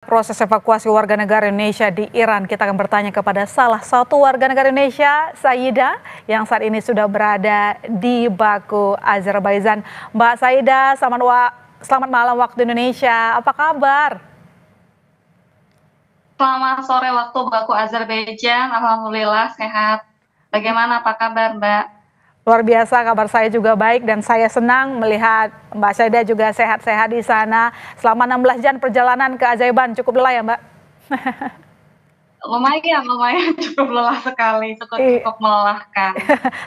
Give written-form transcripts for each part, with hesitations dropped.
Proses evakuasi warga negara Indonesia di Iran, kita akan bertanya kepada salah satu warga negara Indonesia, Saida, yang saat ini sudah berada di Baku, Azerbaijan. Mbak Saida, selamat malam waktu Indonesia. Apa kabar? Selamat sore waktu Baku, Azerbaijan. Alhamdulillah sehat. Bagaimana, apa kabar, Mbak? Luar biasa, kabar saya juga baik dan saya senang melihat Mbak Saida juga sehat-sehat di sana. Selama 16 jam perjalanan ke Azerbaijan, cukup lelah ya Mbak? Lumayan, lumayan cukup lelah sekali, cukup cukup melelahkan.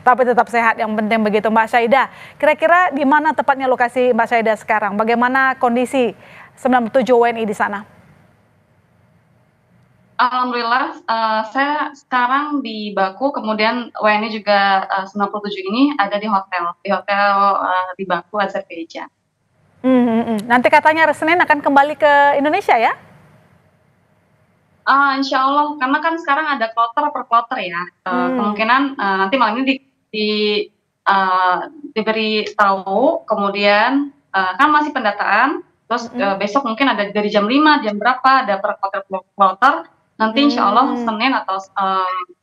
Tapi tetap sehat, yang penting begitu Mbak Saida. Kira-kira di mana tepatnya lokasi Mbak Saida sekarang? Bagaimana kondisi 97 WNI di sana? Alhamdulillah, saya sekarang di Baku, kemudian WNI juga 97 ini ada di hotel di Baku, Azerbaijan. Nanti katanya Senin akan kembali ke Indonesia ya? Insya Allah, karena kan sekarang ada kloter per kloter ya. Hmm. Kemungkinan nanti malam ini di, eh, diberi tahu, kemudian kan masih pendataan, terus besok mungkin ada dari jam 5, jam berapa, ada per kloter. Nanti insya Allah Senin atau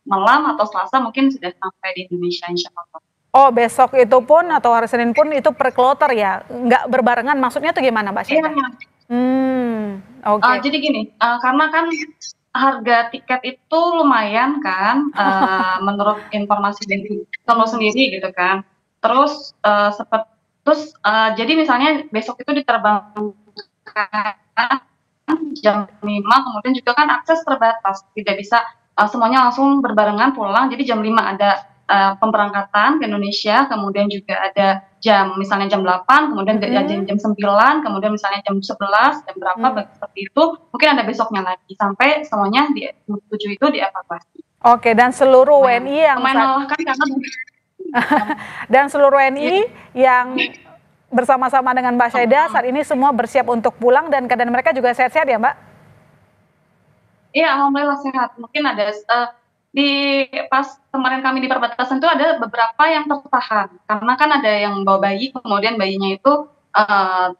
malam atau Selasa mungkin sudah sampai di Indonesia insya Allah. Oh, besok itu pun atau hari Senin pun itu per kloter ya? Nggak berbarengan, maksudnya tuh gimana Mbak Iya, Saida? Oke. jadi gini, karena kan harga tiket itu lumayan kan, menurut informasi dari Tono sendiri gitu kan. Terus, jadi misalnya besok itu diterbangkan jam 5, kemudian juga kan akses terbatas, tidak bisa semuanya langsung berbarengan pulang. Jadi jam 5 ada pemberangkatan ke Indonesia, kemudian juga ada misalnya jam 8, kemudian jam 9, kemudian misalnya jam 11, jam berapa seperti itu, mungkin ada besoknya lagi sampai semuanya di 7 itu dievakuasi. Oke, dan seluruh WNI yang melelahkan karena dan seluruh WNI yang bersama-sama dengan Mbak Saida saat ini semua bersiap untuk pulang dan keadaan mereka juga sehat-sehat ya Mbak? Iya, alhamdulillah sehat. Mungkin ada pas kemarin kami di perbatasan itu ada beberapa yang tertahan karena kan ada yang bawa bayi, kemudian bayinya itu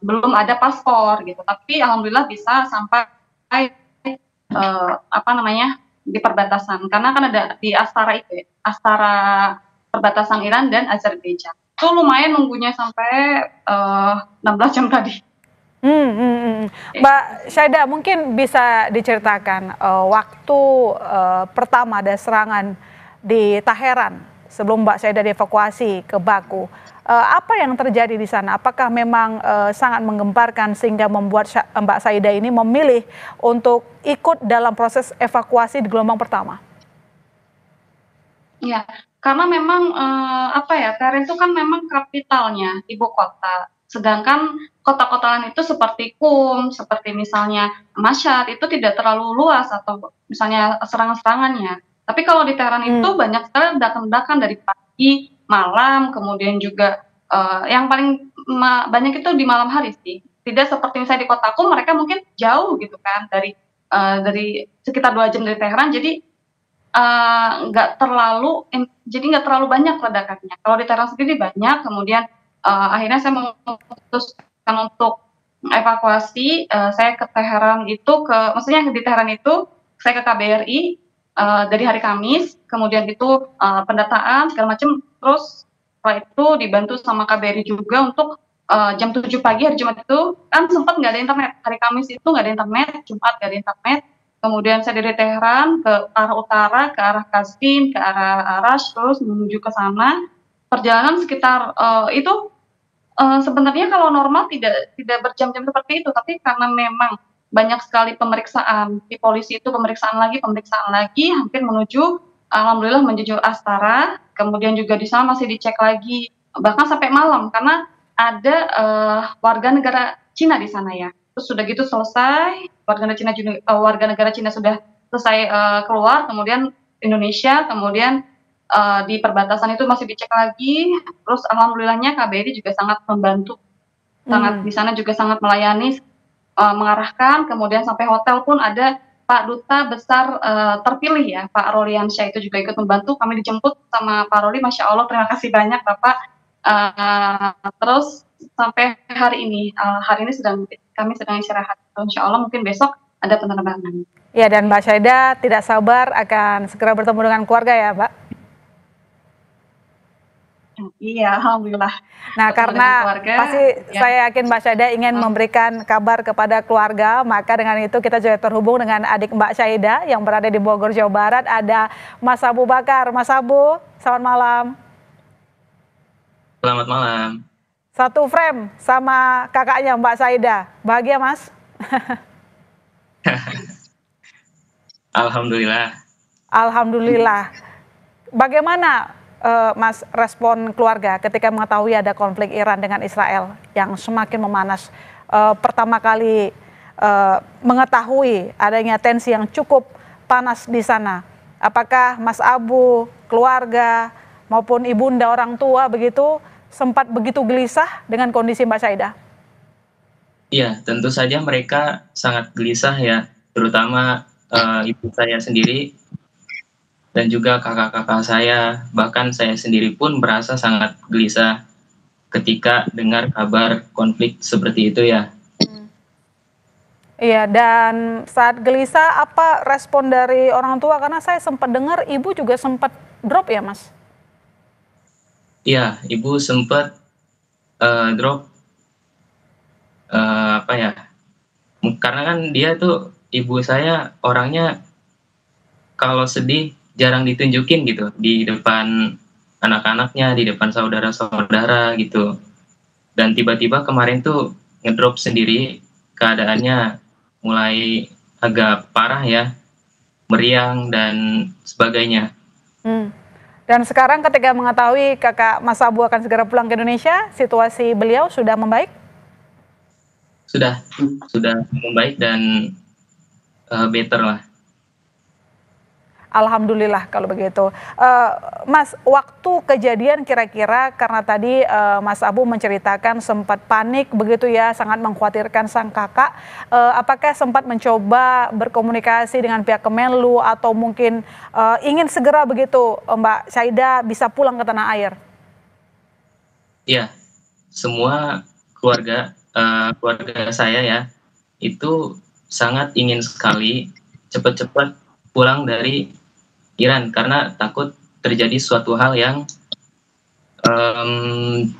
belum ada paspor gitu. Tapi alhamdulillah bisa sampai apa namanya di perbatasan karena kan ada di Astara itu ya, Astara perbatasan Iran dan Azerbaijan. Itu lumayan nunggunya sampai 16 jam tadi. Mbak Saida, mungkin bisa diceritakan waktu pertama ada serangan di Teheran sebelum Mbak Saida dievakuasi ke Baku. Apa yang terjadi di sana? Apakah memang sangat menggemparkan sehingga membuat Mbak Saida ini memilih untuk ikut dalam proses evakuasi di gelombang pertama? Iya, karena memang Tehran itu kan memang kapitalnya, ibu kota. Sedangkan kota-kota lain itu seperti seperti misalnya Mashhad itu tidak terlalu luas atau misalnya serangan-serangannya. Tapi kalau di Teheran itu banyak sekali ledakan-ledakan dari pagi, malam, kemudian juga yang paling banyak itu di malam hari sih. Tidak seperti misalnya di kotaku, mereka mungkin jauh gitu kan dari sekitar 2 jam dari Teheran, jadi nggak terlalu banyak ledakannya. Kalau di Teheran sendiri banyak, kemudian akhirnya saya memutuskan untuk evakuasi. Saya ke Teheran itu maksudnya di Teheran itu saya ke KBRI dari hari Kamis, kemudian itu pendataan segala macam, terus setelah itu dibantu sama KBRI juga untuk jam 7 pagi hari Jumat itu kan sempat nggak ada internet. Hari Kamis itu nggak ada internet, Jumat nggak ada internet. Kemudian saya dari Teheran ke arah utara, ke arah Kastin, ke arah Arash, terus menuju ke sana. Perjalanan sekitar itu sebenarnya kalau normal tidak berjam-jam seperti itu, tapi karena memang banyak sekali pemeriksaan di polisi itu pemeriksaan lagi, hampir alhamdulillah menuju Astara. Kemudian juga di sana masih dicek lagi, bahkan sampai malam karena ada warga negara Cina di sana ya. Terus sudah gitu selesai, warga negara Cina sudah selesai keluar, kemudian Indonesia, kemudian di perbatasan itu masih dicek lagi. Terus alhamdulillahnya KBRI juga sangat membantu, di sana juga sangat melayani, mengarahkan, kemudian sampai hotel pun ada Pak Duta Besar terpilih ya, Pak Roliansyah itu juga ikut membantu. Kami dijemput sama Pak Roli, Masya Allah, terima kasih banyak Bapak. Terus sampai hari ini kami sedang istirahat. Insya Allah mungkin besok ada penerbangan. Ya, dan Mbak Syaida tidak sabar akan segera bertemu dengan keluarga ya, Mbak? Iya, alhamdulillah Nah, ketemu dengan karena keluarga. pasti Ya, saya yakin Mbak Syaida ingin memberikan kabar kepada keluarga, maka dengan itu kita juga terhubung dengan adik Mbak Syaida yang berada di Bogor, Jawa Barat, ada Mas Abu Bakar. Mas Abu, selamat malam. Selamat malam. Satu frame sama kakaknya Mbak Syaida. Bahagia, Mas? Alhamdulillah. Alhamdulillah. Bagaimana Mas respon keluarga ketika mengetahui ada konflik Iran dengan Israel yang semakin memanas? Pertama kali mengetahui adanya tensi yang cukup panas di sana. Apakah Mas Abu, keluarga maupun ibunda orang tua begitu sempat begitu gelisah dengan kondisi Mbak Syaida? Iya, tentu saja mereka sangat gelisah ya, terutama ibu saya sendiri dan juga kakak-kakak saya, bahkan saya sendiri pun merasa sangat gelisah ketika dengar kabar konflik seperti itu ya. Iya, dan saat gelisah apa respon dari orang tua? Karena saya sempat dengar ibu juga sempat drop ya, Mas? Iya, ibu sempat drop apa ya? Karena kan dia tuh ibu saya orangnya kalau sedih jarang ditunjukin gitu di depan anak-anaknya, di depan saudara-saudara gitu. Dan tiba-tiba kemarin tuh ngedrop sendiri, keadaannya mulai agak parah ya, meriang dan sebagainya. Dan sekarang ketika mengetahui kakak Mas Abu akan segera pulang ke Indonesia, situasi beliau sudah membaik? Sudah membaik dan better lah. Alhamdulillah kalau begitu. Mas, waktu kejadian kira-kira karena tadi Mas Abu menceritakan sempat panik begitu ya, sangat mengkhawatirkan sang kakak. Apakah sempat mencoba berkomunikasi dengan pihak Kemenlu atau mungkin ingin segera begitu Mbak Syaida bisa pulang ke tanah air? Iya, semua keluarga saya ya itu sangat ingin sekali cepat-cepat pulang dari Iran karena takut terjadi suatu hal yang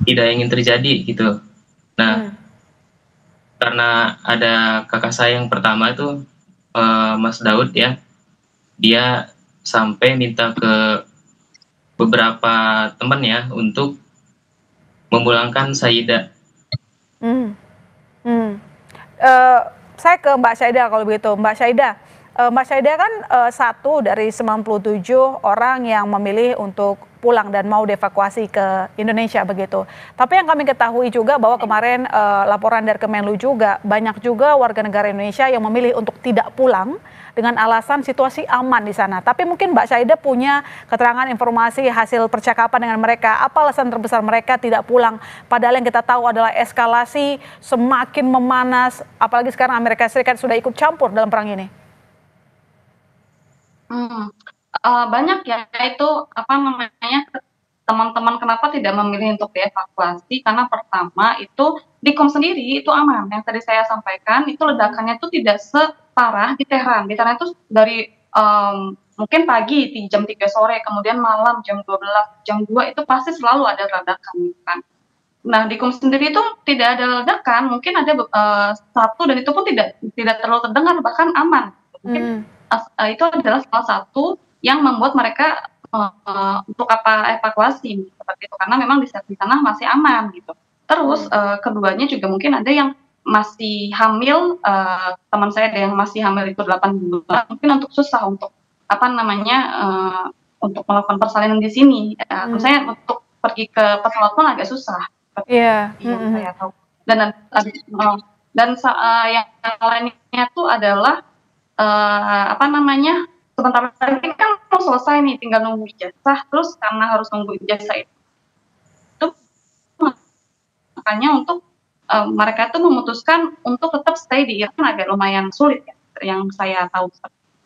tidak ingin terjadi gitu. Nah, karena ada kakak saya yang pertama itu Mas Daud ya, dia sampai minta ke beberapa teman ya untuk memulangkan Syaida. Saya ke Mbak Syaida kalau begitu. Mbak Syaida kan satu dari 97 orang yang memilih untuk pulang dan mau dievakuasi ke Indonesia begitu. Tapi yang kami ketahui juga bahwa kemarin laporan dari Kemenlu juga banyak juga warga negara Indonesia yang memilih untuk tidak pulang dengan alasan situasi aman di sana. Tapi mungkin Mbak Syaida punya keterangan informasi hasil percakapan dengan mereka. Apa alasan terbesar mereka tidak pulang? Padahal yang kita tahu adalah eskalasi semakin memanas. Apalagi sekarang Amerika Serikat sudah ikut campur dalam perang ini. Banyak ya, itu apa namanya, teman-teman kenapa tidak memilih untuk dievakuasi, karena pertama itu di Qom sendiri itu aman, yang tadi saya sampaikan itu ledakannya itu tidak separah di Tehran. Di Tehran itu dari mungkin pagi di jam 3 sore, kemudian malam jam 12, jam 2 itu pasti selalu ada ledakan gitu kan. Nah, di Qom sendiri itu tidak ada ledakan, mungkin ada satu dan itu pun tidak terlalu terdengar, bahkan aman. Mungkin itu adalah salah satu yang membuat mereka untuk evakuasi seperti itu, karena memang di sana masih aman gitu. Terus keduanya juga mungkin ada yang masih hamil, teman saya ada yang masih hamil itu 8 bulan, mungkin untuk susah untuk apa namanya untuk melakukan persalinan di sini. Misalnya untuk pergi ke pesawat pun agak susah. Iya. Yang saya tahu. Dan yang lainnya tuh adalah apa namanya, sebentar lagi kan mau selesai nih, tinggal nunggu ijazah. Terus karena harus nunggu ijazah itu makanya untuk mereka tuh memutuskan untuk tetap stay di Iran agak lumayan sulit ya, yang saya tahu.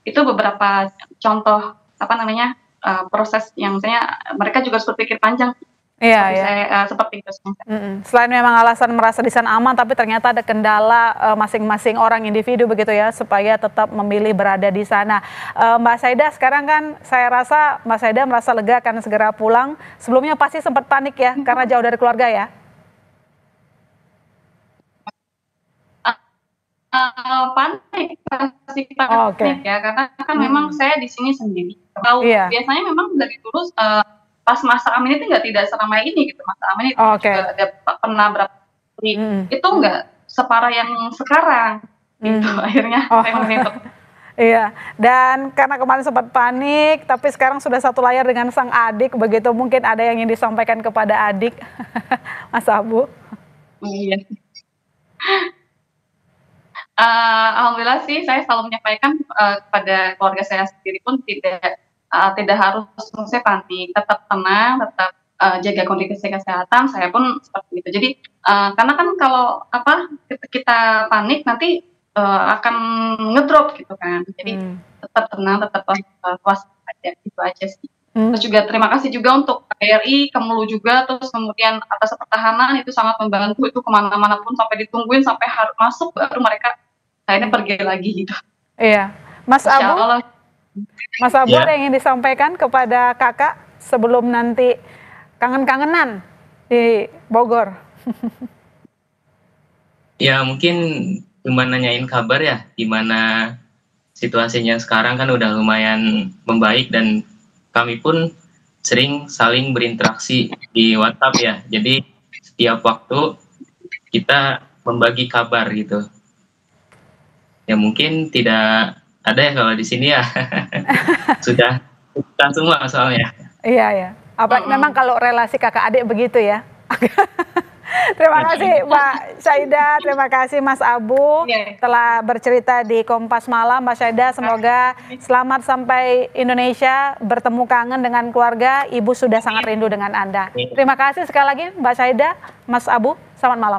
Itu beberapa contoh apa namanya proses yang misalnya mereka juga harus berpikir panjang. Iya, Seperti ya. seperti itu. Selain memang alasan merasa di sana aman, tapi ternyata ada kendala masing-masing orang individu begitu ya, supaya tetap memilih berada di sana. Mbak Saida, sekarang kan saya rasa Mbak Saida merasa lega karena segera pulang. Sebelumnya pasti sempat panik ya, karena jauh dari keluarga ya? Panik, pasti Oh, oke. panik ya, karena kan memang saya di sini sendiri. Tahu Iya. biasanya memang dari dulu pas masa Amin itu nggak tidak seramai ini gitu. Masa Amin itu Oke. juga ada pernah berapa kali, itu nggak separah yang sekarang gitu. Akhirnya saya memilih untuk Iya, dan karena kemarin sempat panik, tapi sekarang sudah satu layar dengan sang adik, begitu mungkin ada yang ingin disampaikan kepada adik, Mas Abu. iya. Alhamdulillah sih saya selalu menyampaikan kepada keluarga saya sendiri pun tidak harus saya panik, tetap tenang, tetap jaga kondisi kesehatan. Saya pun seperti itu. Jadi karena kan kalau kita panik nanti akan ngedrop gitu kan. Jadi tetap tenang, tetap waspada, itu aja sih. Terus juga terima kasih juga untuk KRI, Kemlu juga, terus kemudian atas pertahanan itu sangat membantu, itu kemana-mana pun sampai ditungguin sampai harus masuk baru mereka akhirnya pergi lagi gitu. Iya, Mas Insya Abu, Allah. Mas Abu Ya. ada yang ingin disampaikan kepada kakak sebelum nanti kangen-kangenan di Bogor? Ya mungkin cuma nanyain kabar ya, gimana situasinya sekarang kan udah lumayan membaik dan kami pun sering saling berinteraksi di WhatsApp ya. Jadi setiap waktu kita membagi kabar gitu. Ya mungkin tidak ada ya kalau di sini ya. Sudah semua soalnya. Iya ya, memang kalau relasi kakak adik begitu ya. Terima kasih Mbak Saida, terima kasih Mas Abu telah bercerita di Kompas Malam. Mbak Saida, semoga selamat sampai Indonesia, bertemu kangen dengan keluarga. Ibu sudah sangat rindu dengan Anda. Terima kasih sekali lagi Mbak Saida, Mas Abu, selamat malam.